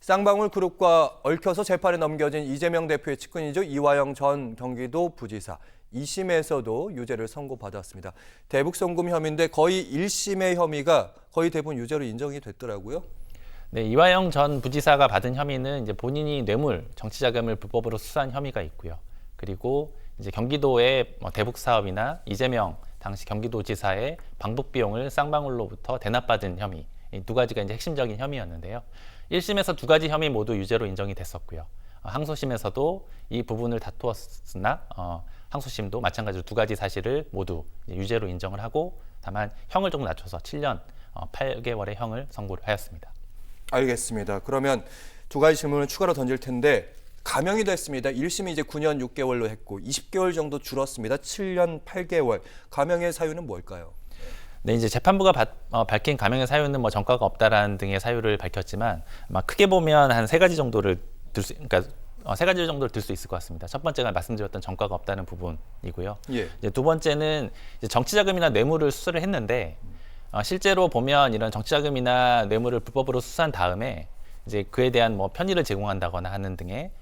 쌍방울 그룹과 얽혀서 재판에 넘겨진 이재명 대표의 측근이죠. 이화영 전 경기도 부지사. 2심에서도 유죄를 선고받았습니다. 대북 송금 혐의인데 거의 1심의 혐의가 거의 대부분 유죄로 인정이 됐더라고요. 네, 이화영 전 부지사가 받은 혐의는 이제 본인이 뇌물, 정치자금을 불법으로 수사한 혐의가 있고요. 그리고 이제 경기도의 대북 사업이나 이재명 당시 경기도지사의 방북 비용을 쌍방울로부터 대납받은 혐의, 이 두 가지가 이제 핵심적인 혐의였는데요. 1심에서 두 가지 혐의 모두 유죄로 인정이 됐었고요. 항소심에서도 이 부분을 다투었으나 항소심도 마찬가지로 두 가지 사실을 모두 유죄로 인정을 하고 다만 형을 조금 낮춰서 7년 8개월의 형을 선고를 하였습니다. 알겠습니다. 그러면 두 가지 질문을 추가로 던질 텐데 감형이 됐습니다. 1심이 이제 9년 6개월로 했고 20개월 정도 줄었습니다. 7년 8개월. 감형의 사유는 뭘까요? 네, 이제 재판부가 밝힌 감형의 사유는 전과가 없다라는 등의 사유를 밝혔지만 아마 크게 보면 한 세 가지 정도를 세 가지 정도를 들 수 있을 것 같습니다. 첫 번째가 말씀드렸던 전과가 없다는 부분이고요. 예. 이제 두 번째는 이제 정치자금이나 뇌물을 수수를 했는데 실제로 보면 이런 정치자금이나 뇌물을 불법으로 수사한 다음에 이제 그에 대한 편의를 제공한다거나 하는 등의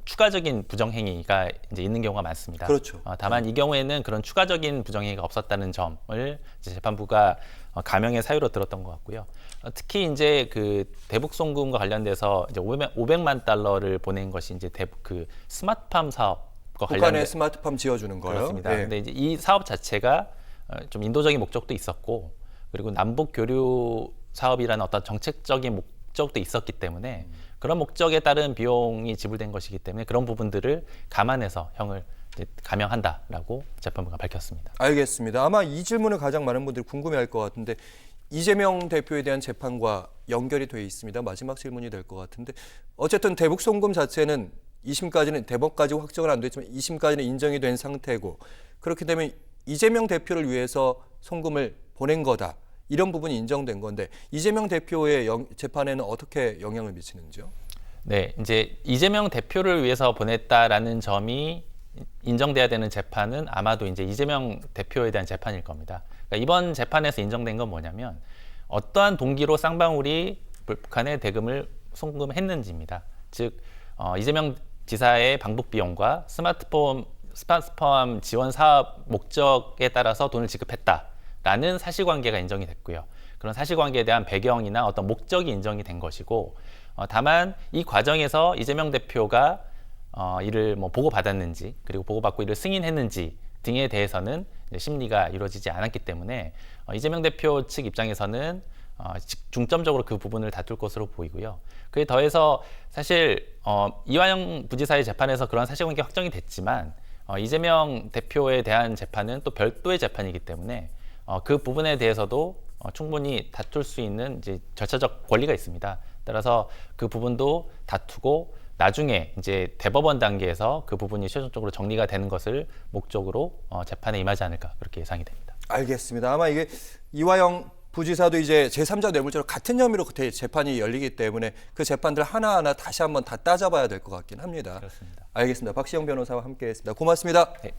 추가적인 부정행위가 이제 있는 경우가 많습니다. 그렇죠. 다만 이 경우에는 그런 추가적인 부정행위가 없었다는 점을 이제 재판부가 감형의 사유로 들었던 것 같고요. 특히 이제 그 대북 송금과 관련돼서 이제 500만 달러를 보낸 것이 이제 그 스마트팜 사업과 북한에 관련된 스마트팜 지어주는 거요. 그렇습니다. 예. 근데 이제 이 사업 자체가 좀 인도적인 목적도 있었고 그리고 남북 교류 사업이라는 어떤 정책적인 목적도 있었기 때문에 그런 목적에 따른 비용이 지불된 것이기 때문에 그런 부분들을 감안해서 형을 이제 감형한다라고 재판부가 밝혔습니다. 알겠습니다. 아마 이 질문을 가장 많은 분들이 궁금해할 것 같은데 이재명 대표에 대한 재판과 연결이 돼 있습니다. 마지막 질문이 될 것 같은데 어쨌든 대북 송금 자체는 2심까지는 대법까지 확정은 안 됐지만 2심까지는 인정이 된 상태고 그렇게 되면 이재명 대표를 위해서 송금을 보낸 거다. 이런 부분이 인정된 건데 이재명 대표의 재판에는 어떻게 영향을 미치는지요? 네, 이제 이재명 대표를 위해서 보냈다라는 점이 인정돼야 되는 재판은 아마도 이제 이재명 대표에 대한 재판일 겁니다. 그러니까 이번 재판에서 인정된 건 뭐냐면 어떠한 동기로 쌍방울이 북한에 대금을 송금했는지입니다. 즉 이재명 지사의 방북 비용과 스마트팜 지원 사업 목적에 따라서 돈을 지급했다라는 사실관계가 인정이 됐고요. 그런 사실관계에 대한 배경이나 어떤 목적이 인정이 된 것이고 다만 이 과정에서 이재명 대표가 이를 보고받았는지 그리고 보고받고 이를 승인했는지 등에 대해서는 이제 심리가 이루어지지 않았기 때문에 이재명 대표 측 입장에서는 중점적으로 그 부분을 다툴 것으로 보이고요. 그에 더해서 사실 이화영 부지사의 재판에서 그런 사실관계 확정이 됐지만 이재명 대표에 대한 재판은 또 별도의 재판이기 때문에 그 부분에 대해서도 충분히 다툴 수 있는 이제 절차적 권리가 있습니다. 따라서 그 부분도 다투고 나중에 이제 대법원 단계에서 그 부분이 최종적으로 정리가 되는 것을 목적으로 재판에 임하지 않을까 그렇게 예상이 됩니다. 알겠습니다. 아마 이게 이화영 부지사도 이제 제3자 뇌물죄로 같은 혐의로 재판이 열리기 때문에 그 재판들 하나하나 다시 한번 다 따져봐야 될 것 같긴 합니다. 그렇습니다. 알겠습니다. 박시영 변호사와 함께했습니다. 고맙습니다. 네.